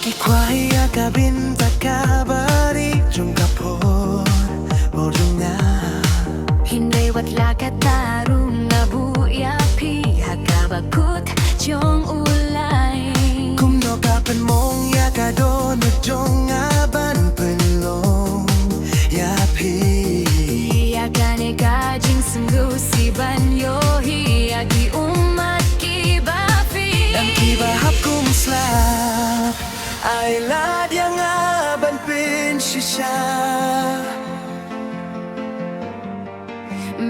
Ikwaya kabin takabari jungkapon bodunga Hindi watla katarong abuya piha kabakut jong ulay Kumno kapan mong yakadon jong aban penlong yapi Iyagane kajing sungguh si banyo hiyagi umat kibafi Ang kibahap kumslap ay lad yang aban pinsisya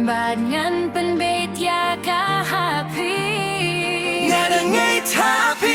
Bad ngan penbait ya kahapi Nga na ngay tapi